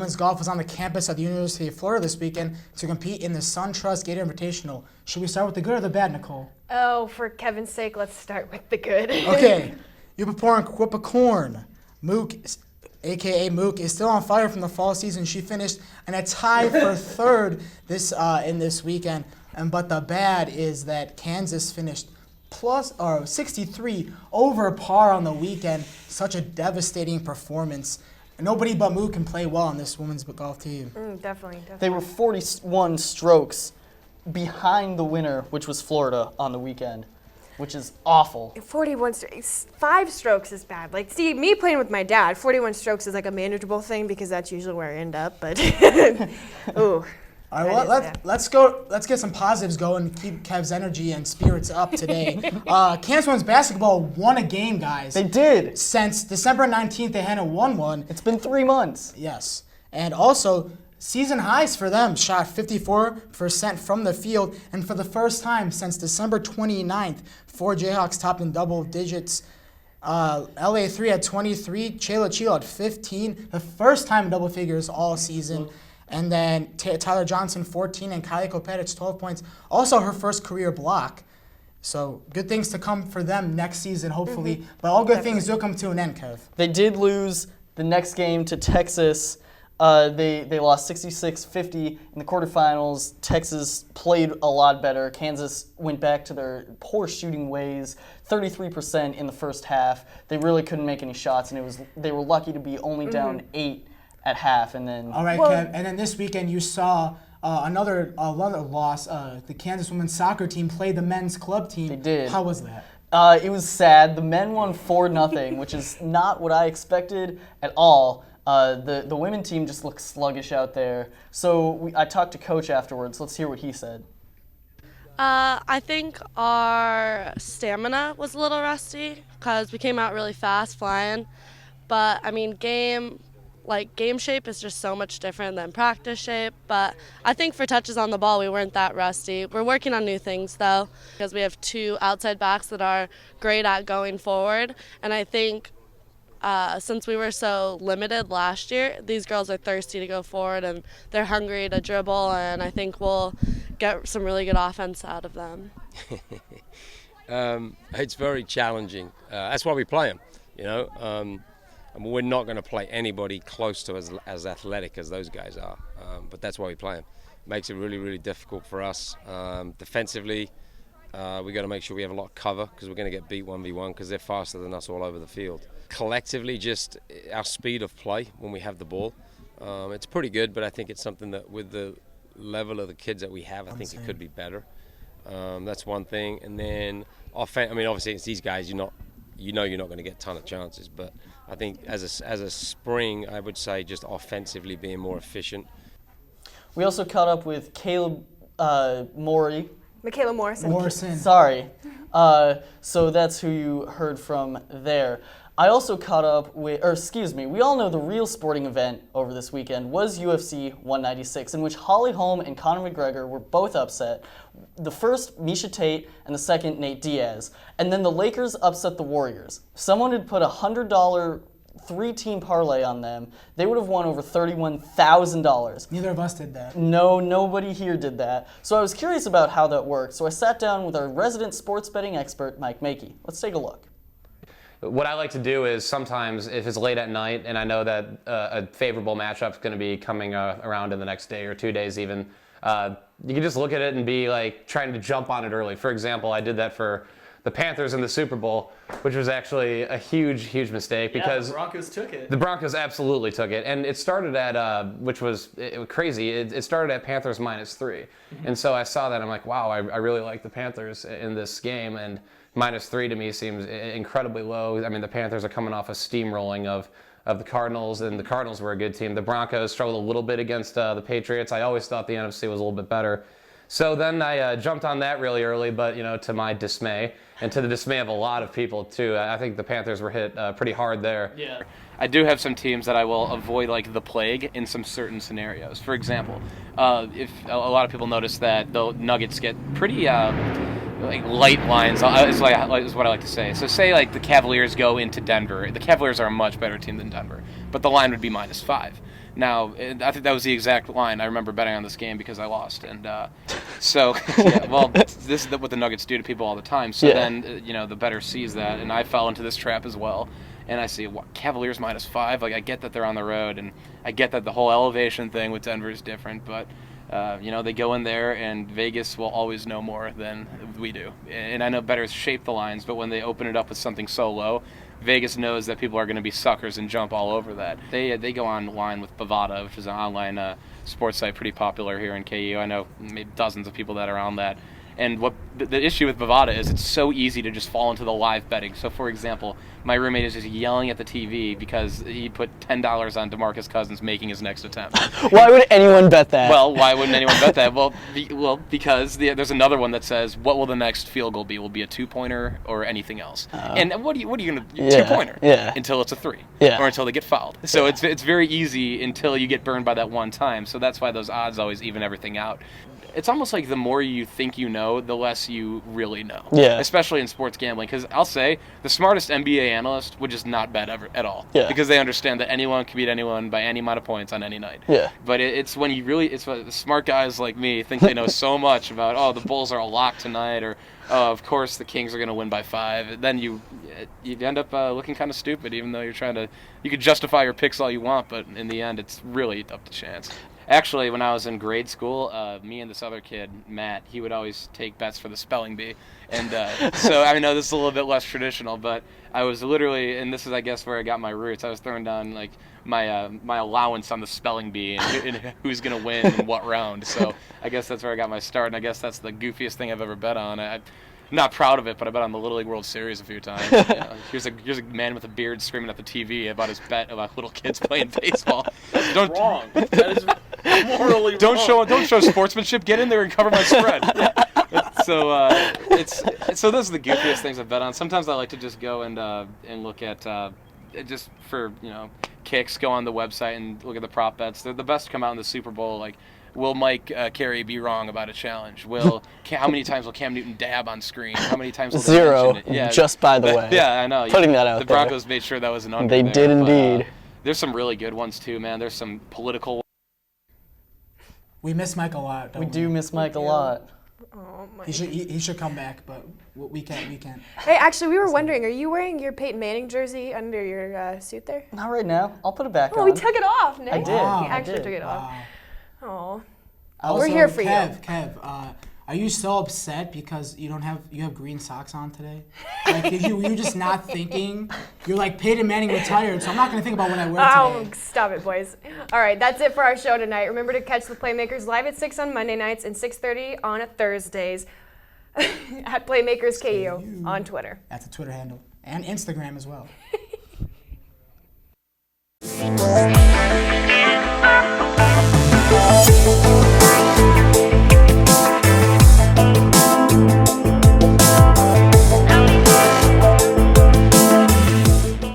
women's golf was on the campus at the University of Florida this weekend to compete in the SunTrust Gator Invitational. Should we start with the good or the bad, Nicole? Oh, for Kevin's sake, let's start with the good. Okay. Yupaporn Mook, a.k.a. Mook, is still on fire from the fall season. She finished in a tie for third in this weekend. But the bad is that Kansas finished 63 over par on the weekend. Such a devastating performance. Nobody but Mook can play well on this women's golf team. Definitely. They were 41 strokes behind the winner, which was Florida, on the weekend, which is awful. 41 strokes. 5 strokes is bad. Like, see, me playing with my dad, 41 strokes is like a manageable thing because that's usually where I end up. But, ooh. All right, well, let's go. Let's get some positives going. Keep Kev's energy and spirits up today. Kansas women's basketball won a game, guys. They did. Since December 19th, they hadn't won one. It's been 3 months. Yes, and also season highs for them. Shot 54% from the field, and for the first time since December 29th, 4 Jayhawks topped in double digits. LA3 at 23, Chayla Chilo at 15, the first time in double figures all season. And then Tyler Johnson, 14, and Kylie Kopetich, 12 points. Also her first career block. So good things to come for them next season, hopefully. But all good things do come to an end, Kev. They did lose the next game to Texas. They lost 66-50 in the quarterfinals. Texas played a lot better. Kansas went back to their poor shooting ways, 33% in the first half. They really couldn't make any shots, and they were lucky to be only down 8 at half, and then. All right, Kev. And then this weekend you saw another loss. The Kansas women's soccer team played the men's club team. They did. How was that? It was sad. The men won 4-0, which is not what I expected at all. The women team just looked sluggish out there. So I talked to Coach afterwards. Let's hear what he said. I think our stamina was a little rusty because we came out really fast flying. But, I mean, game shape is just so much different than practice shape. But I think for touches on the ball, we weren't that rusty. We're working on new things, though, because we have 2 outside backs that are great at going forward. And I think since we were so limited last year, these girls are thirsty to go forward, and they're hungry to dribble, and I think we'll get some really good offense out of them. It's very challenging. That's why we play them, you know. And we're not going to play anybody close to as athletic as those guys are, but that's why we play them. Makes it really, really difficult for us. Defensively, we got to make sure we have a lot of cover because we're going to get beat 1v1 because they're faster than us all over the field. Collectively, just our speed of play when we have the ball, it's pretty good, but I think it's something that with the level of the kids that we have, I think it could be better. That's one thing. And then, obviously it's these guys, you're not going to get a ton of chances, but I think as a spring, I would say just offensively being more efficient. We also caught up with Caleb Michaela Morrison. Sorry. So that's who you heard from there. I also caught up with, we all know the real sporting event over this weekend was UFC 196, in which Holly Holm and Conor McGregor were both upset. The first, Miesha Tate, and the second, Nate Diaz. And then the Lakers upset the Warriors. If someone had put a $100 3-team parlay on them, they would have won over $31,000. Neither of us did that. No, nobody here did that. So I was curious about how that worked. So I sat down with our resident sports betting expert, Maicke. Let's take a look. What I like to do is sometimes, if it's late at night and I know that a favorable matchup is going to be coming around in the next day or 2 days even, you can just look at it and be like trying to jump on it early. For example, I did that for the Panthers in the Super Bowl, which was actually a huge, huge mistake because the Broncos took it. The Broncos absolutely took it, and it started at which was crazy. It started at Panthers -3, and so I saw that I'm like, wow, I really like the Panthers in this game, and -3 to me seems incredibly low. I mean, the Panthers are coming off a steamrolling of the Cardinals, and the Cardinals were a good team. The Broncos struggled a little bit against the Patriots. I always thought the NFC was a little bit better. So then I jumped on that really early, but to my dismay, and to the dismay of a lot of people too, I think the Panthers were hit pretty hard there. Yeah. I do have some teams that I will avoid like the plague in some certain scenarios. For example, if a lot of people notice that the Nuggets get pretty light lines is what I like to say. So say like the Cavaliers go into Denver. The Cavaliers are a much better team than Denver, but the line would be -5. Now, I think that was the exact line. I remember betting on this game because I lost. And so, yeah, well, this is what the Nuggets do to people all the time. So then, the bettor sees that, and I fell into this trap as well. And I see, Cavaliers -5. Like, I get that they're on the road, and I get that the whole elevation thing with Denver is different, but they go in there, and Vegas will always know more than we do. And I know bettors shape the lines, but when they open it up with something so low, Vegas knows that people are going to be suckers and jump all over that. They go online with Bovada, which is an online sports site pretty popular here in KU. I know maybe dozens of people that are on that. And what the issue with Bovada is, it's so easy to just fall into the live betting. So, for example, my roommate is just yelling at the TV because he put $10 on DeMarcus Cousins making his next attempt. Why would anyone bet that? Well, why wouldn't anyone bet that? Well, because there's another one that says, what will the next field goal be? Will it be a 2-pointer or anything else? And what are you going to 2-pointer? Yeah. Until it's a 3. Yeah. Or until they get fouled. So it's very easy until you get burned by that one time. So that's why those odds always even everything out. It's almost like the more you think you know, the less you really know. Yeah. Especially in sports gambling, because I'll say the smartest NBA analyst would just not bet ever at all. Yeah. Because they understand that anyone can beat anyone by any amount of points on any night. Yeah. But it's when the smart guys like me think they know so much about, the Bulls are a lock tonight, or of course the Kings are going to win by 5. Then you end up looking kind of stupid, even though you could justify your picks all you want, but in the end it's really up to chance. Actually, when I was in grade school, me and this other kid, Matt, he would always take bets for the spelling bee. And so I know this is a little bit less traditional, but I was literally, and this is, I guess, where I got my roots. I was throwing down, like, my allowance on the spelling bee and who's going to win in what round. So I guess that's where I got my start, and I guess that's the goofiest thing I've ever bet on. I'm not proud of it, but I bet on the Little League World Series a few times. Here's a man with a beard screaming at the TV about his bet about little kids playing baseball. Wrong. That is morally don't wrong. Don't show sportsmanship. Get in there and cover my spread. So so those are the goofiest things I bet on. Sometimes I like to just go and look at just for kicks. Go on the website and look at the prop bets. They're the best to come out in the Super Bowl. Like, will Mike Carey be wrong about a challenge? How many times will Cam Newton dab on screen? How many times will they 0. mention it? Yeah, just by the way. Yeah, I know. Putting that out The there. Broncos made sure that was an under. They there, did but, indeed. there's some really good ones too, man. There's some political. We miss Mike a lot. Don't We do miss Mike a lot. Oh my. He should come back, but we can't. Hey, actually, we were wondering, are you wearing your Peyton Manning jersey under your suit there? Not right now. I'll put it back Oh, on. we took it off, Nick. I did. He I actually did. took it off. Wow. Oh. We're here for you. Kev, are you so upset because you have green socks on today? Like, were you just not thinking? You're like, Peyton Manning retired, so I'm not gonna think about what I wear Oh, today. stop it, boys. All right, that's it for our show tonight. Remember to catch the Playmakers live at 6 on Monday nights and 6:30 on Thursdays at Playmakers KU on Twitter. That's a Twitter handle and Instagram as well.